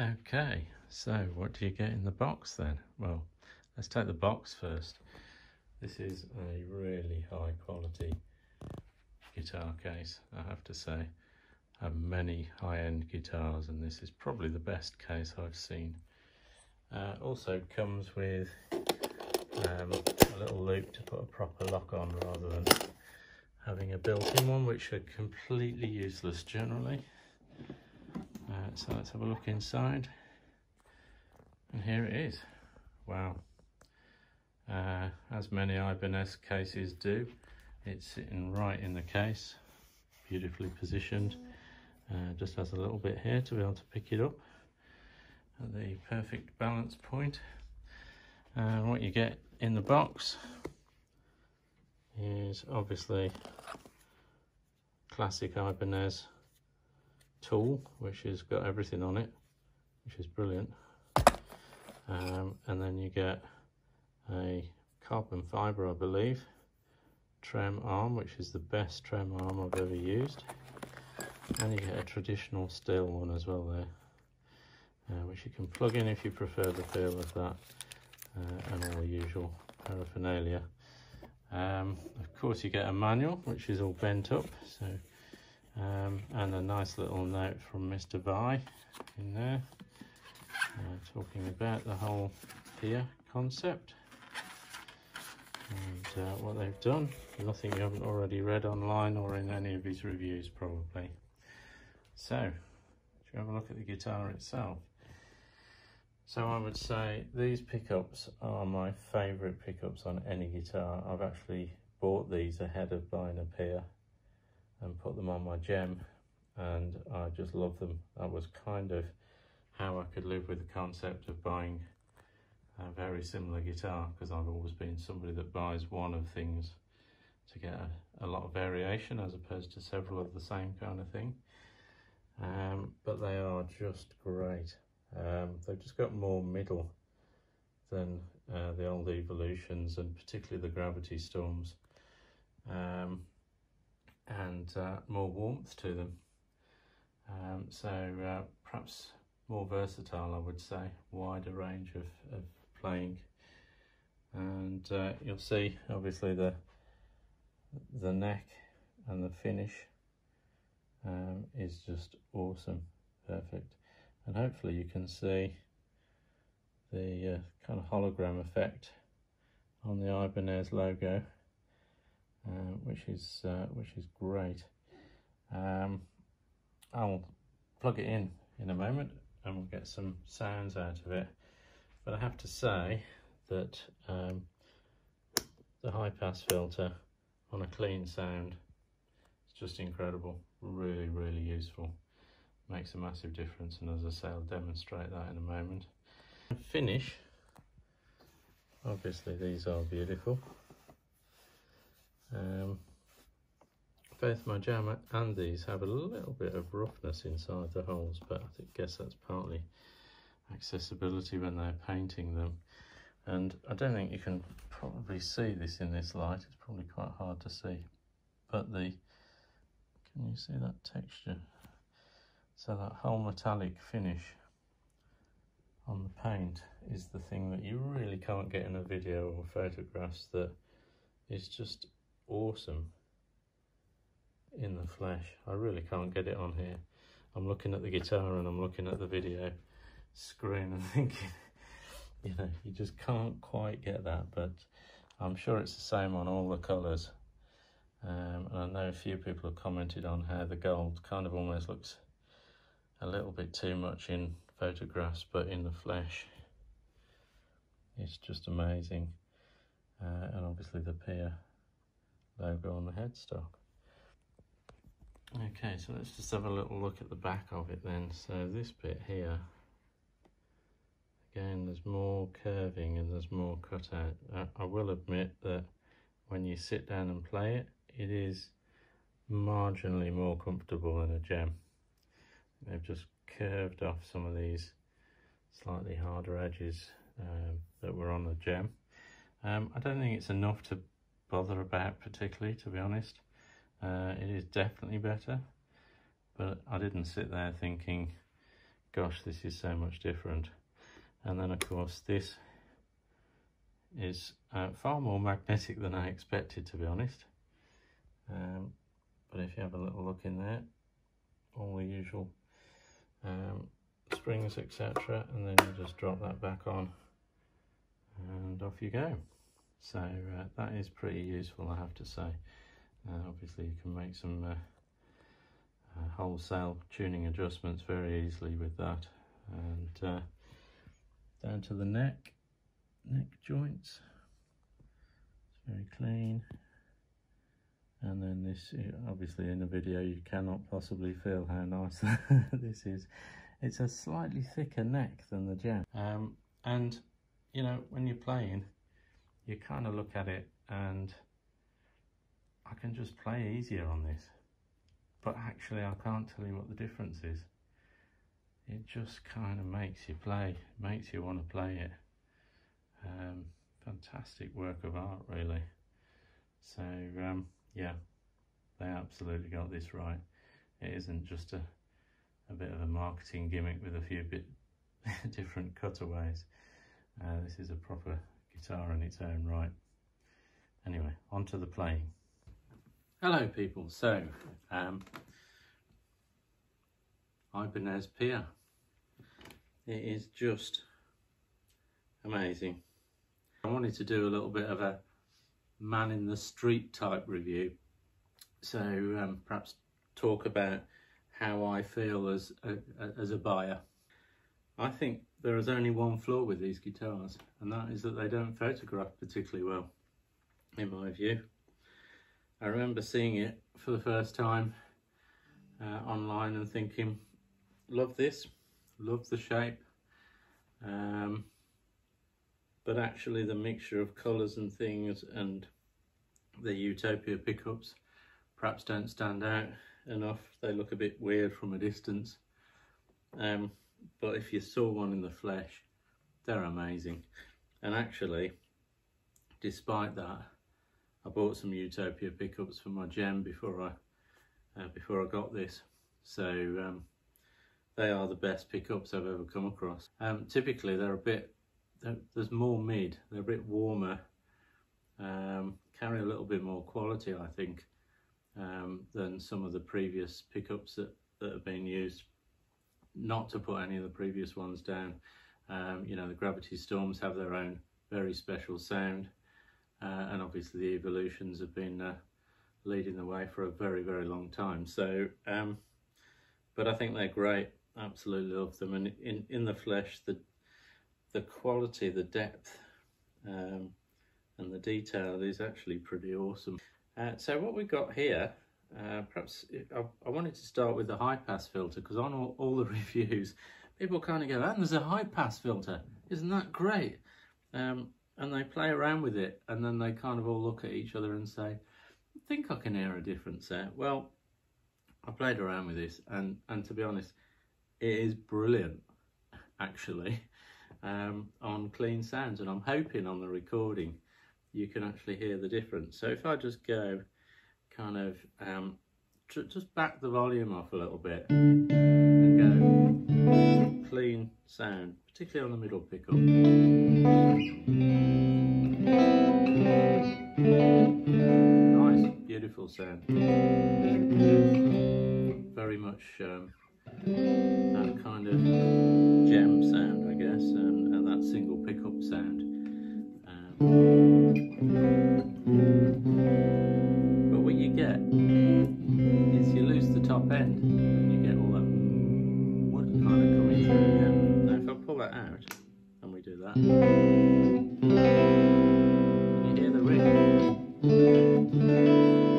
Okay, so what do you get in the box then? Well, let's take the box first. This is a really high quality guitar case, I have to say. I have many high-end guitars and this is probably the best case I've seen. Also comes with a little loop to put a proper lock on rather than having a built-in one, which are completely useless generally. So let's have a look inside, and here it is. Wow. As many Ibanez cases do, it's sitting right in the case, beautifully positioned. Just has a little bit here to be able to pick it up at the perfect balance point. What you get in the box is obviously classic Ibanez tool, which has got everything on it, which is brilliant. And then you get a carbon fibre, I believe, trem arm, which is the best trem arm I've ever used. And you get a traditional steel one as well there, which you can plug in if you prefer the feel of that, and all the usual paraphernalia. Of course you get a manual, which is all bent up, so and a nice little note from Mr. Vi in there, talking about the whole PIA concept and what they've done. Nothing you haven't already read online or in any of his reviews probably. So, should we have a look at the guitar itself? So I would say these pickups are my favourite pickups on any guitar. I've actually bought these ahead of buying a PIA and put them on my gem, and I just love them. That was kind of how I could live with the concept of buying a very similar guitar, because I've always been somebody that buys one of things to get a lot of variation as opposed to several of the same kind of thing. But they are just great. They've just got more middle than the old Evolutions, and particularly the Gravity Storms, and more warmth to them. So perhaps more versatile, I would say, wider range of playing. And you'll see obviously the neck and the finish is just awesome, perfect. And hopefully you can see the kind of hologram effect on the Ibanez logo, which is great. I'll plug it in a moment and we'll get some sounds out of it. But I have to say that the high pass filter on a clean sound is just incredible. Really, really useful. Makes a massive difference, and as I say, I'll demonstrate that in a moment. Finish, obviously these are beautiful. Both my jam and these have a little bit of roughness inside the holes, but I guess that's partly accessibility when they're painting them. And I don't think you can probably see this in this light, it's probably quite hard to see, but can you see that texture? So that whole metallic finish on the paint is the thing that you really can't get in a video or photographs, that is just awesome in the flesh. I really can't get it on here. I'm looking at the guitar and I'm looking at the video screen and thinking, you know, you just can't quite get that, but I'm sure it's the same on all the colours. And I know a few people have commented on how the gold kind of almost looks a little bit too much in photographs, but in the flesh it's just amazing. And obviously the PIA logo on the headstock. Okay, so let's just have a little look at the back of it then. So this bit here, again, there's more curving and there's more cutout. I will admit that when you sit down and play it, it is marginally more comfortable than a gem. They've just curved off some of these slightly harder edges that were on the gem. I don't think it's enough to bother about particularly, to be honest. It is definitely better, but I didn't sit there thinking, gosh, this is so much different. And then of course this is far more magnetic than I expected, to be honest. But if you have a little look in there, all the usual springs, etc., and then you just drop that back on and off you go. So that is pretty useful, I have to say. Obviously you can make some wholesale tuning adjustments very easily with that. And down to the neck joints, it's very clean. And then this, obviously in the video you cannot possibly feel how nice this is. It's a slightly thicker neck than the gem. And you know, when you're playing, you kind of look at it and I can just play easier on this. But actually I can't tell you what the difference is. It just kind of makes you play, makes you want to play it. Fantastic work of art, really. So yeah, they absolutely got this right. It isn't just a bit of a marketing gimmick with a few bit different cutaways. This is a proper guitar in its own right. Anyway, on to the playing. Hello people, so Ibanez PIA. It is just amazing. I wanted to do a little bit of a man in the street type review, so perhaps talk about how I feel as a buyer. I think there is only one flaw with these guitars, and that is that they don't photograph particularly well, in my view. I remember seeing it for the first time online and thinking, love this, love the shape, but actually the mixture of colours and things and the Utopia pickups perhaps don't stand out enough. They look a bit weird from a distance, but if you saw one in the flesh, they're amazing. And actually, despite that, I bought some Utopia pickups for my gem before I got this. So they are the best pickups I've ever come across. Typically they're there's more mid, they're a bit warmer, carry a little bit more quality, I think, than some of the previous pickups that have been used. Not to put any of the previous ones down. You know, the Gravity Storms have their own very special sound, and obviously the Evolutions have been leading the way for a very, very long time. So, but I think they're great. Absolutely love them. And in the flesh, the quality, the depth, and the detail is actually pretty awesome. So what we've got here, perhaps I wanted to start with the high pass filter, because on all the reviews, people kind of go, "And there's a high pass filter, isn't that great?" And they play around with it, and then they kind of all look at each other and say, "I think I can hear a difference there." Well, I played around with this, and to be honest, it is brilliant, actually, on clean sounds, and I'm hoping on the recording you can actually hear the difference. So if I just go kind of just back the volume off a little bit and go clean sound, particularly on the middle pickup. Nice, beautiful sound. Very much that kind of gem sound, I guess, and that single pickup sound. But what you get is you lose the top end, and you get all that kind of coming through again. Now if I pull that out, and we do that, you hear the ring.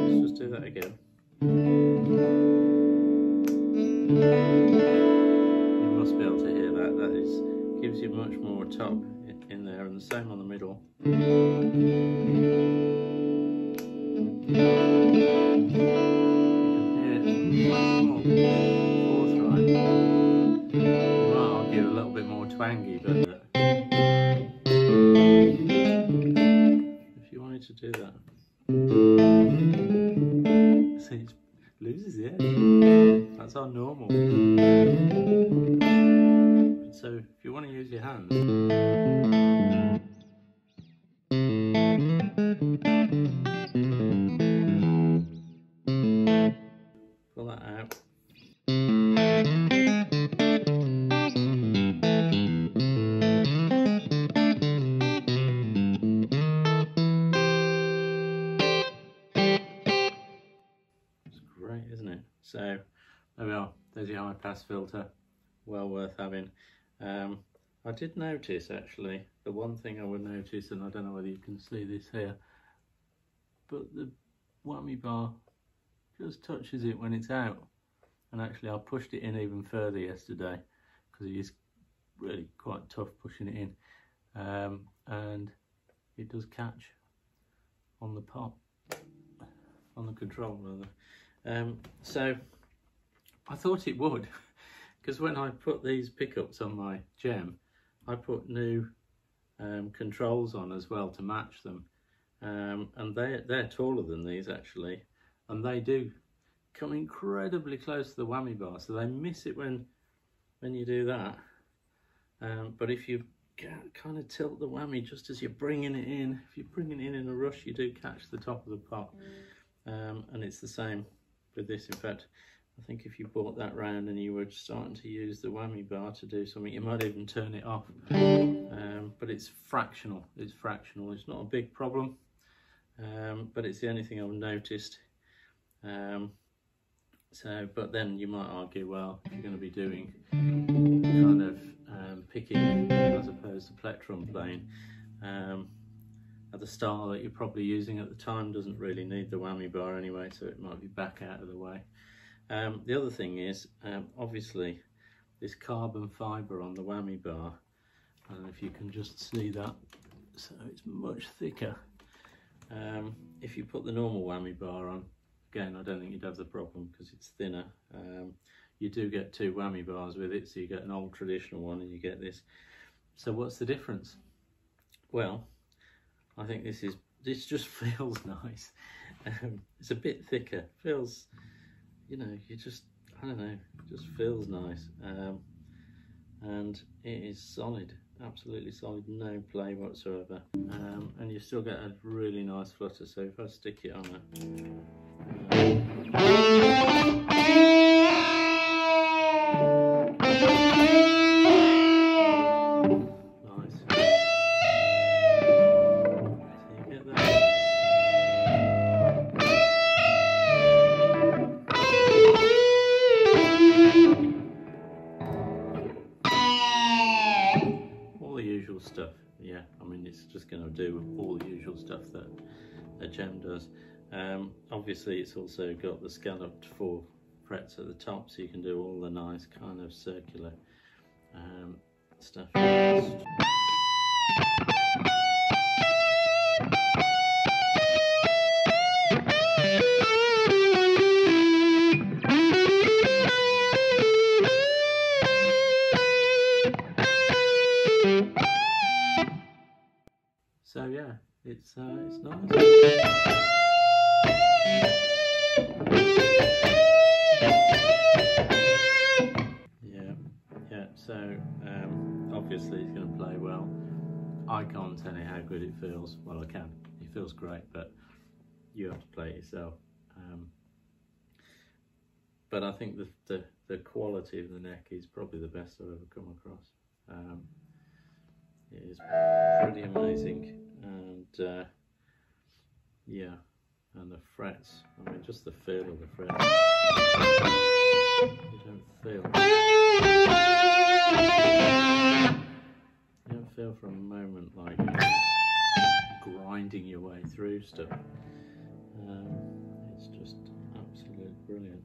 Let's just do that again. You must be able to hear that. That gives you much more top in there, and the same on the middle. You can hear much more forthright. You might argue a little bit more twangy, but if you wanted to do that, see, it loses the edge. That's our normal. So if you want to use your hands, pull that out. It's great, isn't it? So there we are, there's your high pass filter, well worth having. I did notice actually, the one thing I would notice, and I don't know whether you can see this here, but the whammy bar just touches it when it's out. And actually I pushed it in even further yesterday because it is really quite tough pushing it in, and it does catch on the pot, on the control rather. So I thought it would, because when I put these pickups on my gem, I put new controls on as well to match them, and they're taller than these actually, and they do come incredibly close to the whammy bar, so they miss it when you do that. But if you kind of tilt the whammy just as you're bringing it in, if you're bringing it in a rush, you do catch the top of the pot. And it's the same with this. In fact, I think if you brought that round and you were starting to use the whammy bar to do something, you might even turn it off. But it's fractional. It's fractional. It's not a big problem, but it's the only thing I've noticed. But then you might argue, well, if you're going to be doing kind of picking as opposed to plectrum playing, the style that you're probably using at the time doesn't really need the whammy bar anyway, so it might be back out of the way. The other thing is, obviously, this carbon fibre on the whammy bar, I don't know if you can just see that, so it's much thicker. If you put the normal whammy bar on, again, I don't think you'd have the problem because it's thinner. You do get two whammy bars with it, so you get an old traditional one and you get this. So what's the difference? Well, I think this just feels nice. It's a bit thicker, feels, you know, I don't know, it just feels nice. And it is solid, absolutely solid, no play whatsoever. And you still get a really nice flutter. So if I stick it on stuff. Yeah, I mean, it's just going to do all the usual stuff that a gem does. Obviously it's also got the scalloped 4 frets at the top, so you can do all the nice kind of circular stuff. So yeah, it's nice. Yeah. So obviously it's going to play well. I can't tell you how good it feels. Well, I can. It feels great, but you have to play it yourself. But I think the quality of the neck is probably the best I've ever come across. It is pretty amazing, and yeah, and the frets, I mean, just the feel of the frets, you don't feel for a moment like grinding your way through stuff. It's just absolutely brilliant.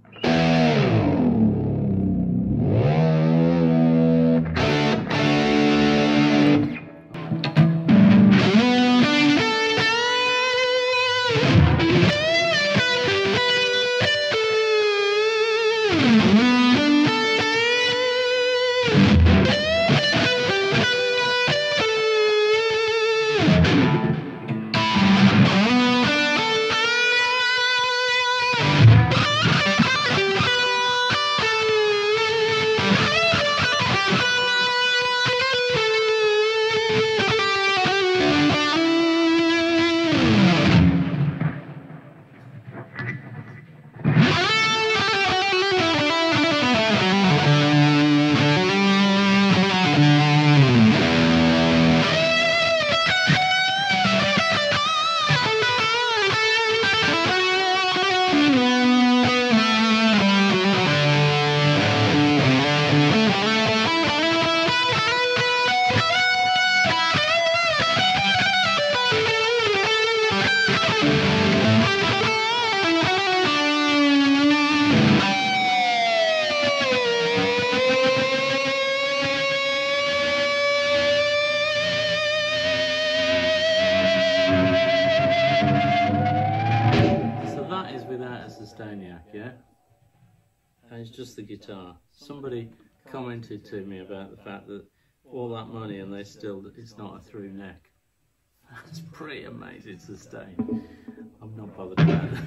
and it's just the guitar. Somebody commented to me about the fact that all that money and it's not a through neck. That's pretty amazing sustain. I'm not bothered about the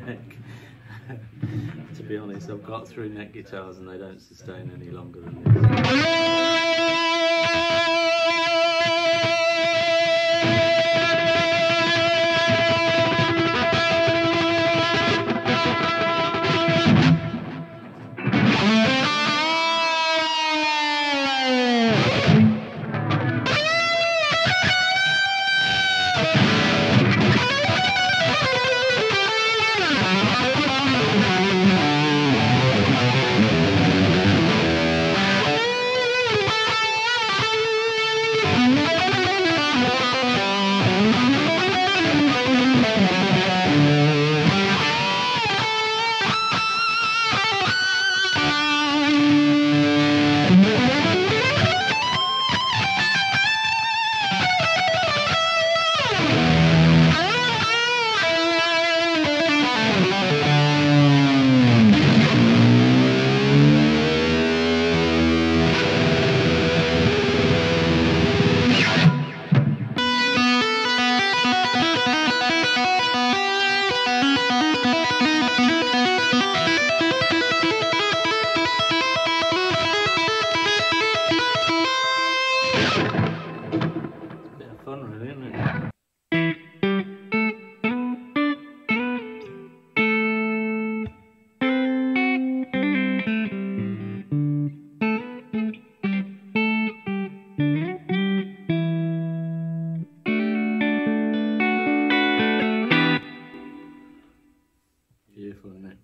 neck. To be honest, I've got through neck guitars and they don't sustain any longer than this. Beautiful, isn't it?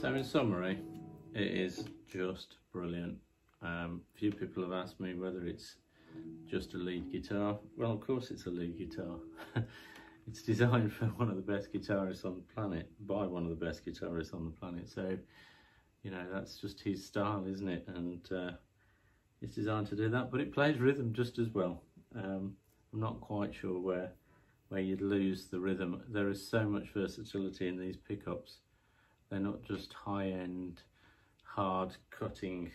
In summary, it is just brilliant. Few people have asked me whether it's just a lead guitar. Well, of course it's a lead guitar. It's designed for one of the best guitarists on the planet, by one of the best guitarists on the planet. So, you know, that's just his style, isn't it? And it's designed to do that, but it plays rhythm just as well. I'm not quite sure where you'd lose the rhythm. There is so much versatility in these pickups. They're not just high-end, hard cutting.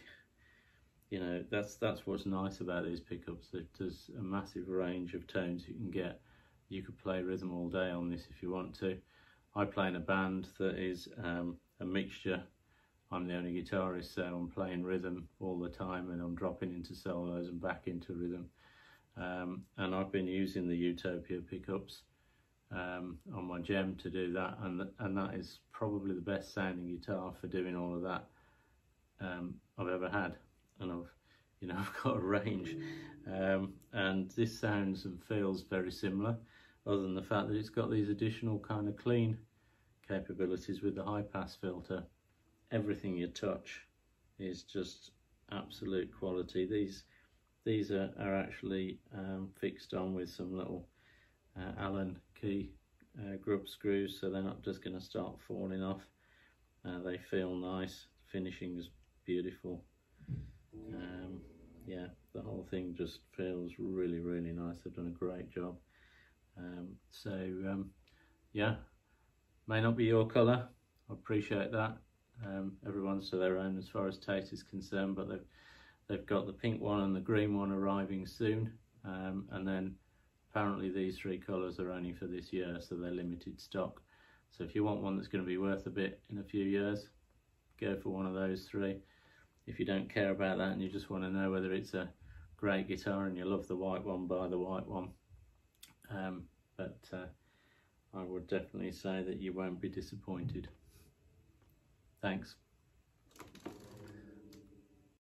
You know, that's what's nice about these pickups. There's a massive range of tones you can get. You could play rhythm all day on this if you want to. I play in a band that is a mixture. I'm the only guitarist, so I'm playing rhythm all the time, and I'm dropping into solos and back into rhythm. And I've been using the Utopia pickups on my Gem to do that, and that is probably the best sounding guitar for doing all of that I've ever had. And I've got a range, and this sounds and feels very similar, other than the fact that it's got these additional kind of clean capabilities with the high pass filter. Everything you touch is just absolute quality. These are actually fixed on with some little Allen key grub screws, so they're not just going to start falling off. They feel nice. Finishing is beautiful. Yeah, the whole thing just feels really, really nice. They've done a great job. Yeah, may not be your colour. I appreciate that. Everyone's to their own as far as taste is concerned, but they've got the pink one and the green one arriving soon, and then apparently these three colours are only for this year, so they're limited stock. So if you want one that's going to be worth a bit in a few years, go for one of those three. If you don't care about that and you just want to know whether it's a great guitar and you love the white one, buy the white one. But I would definitely say that you won't be disappointed. Thanks.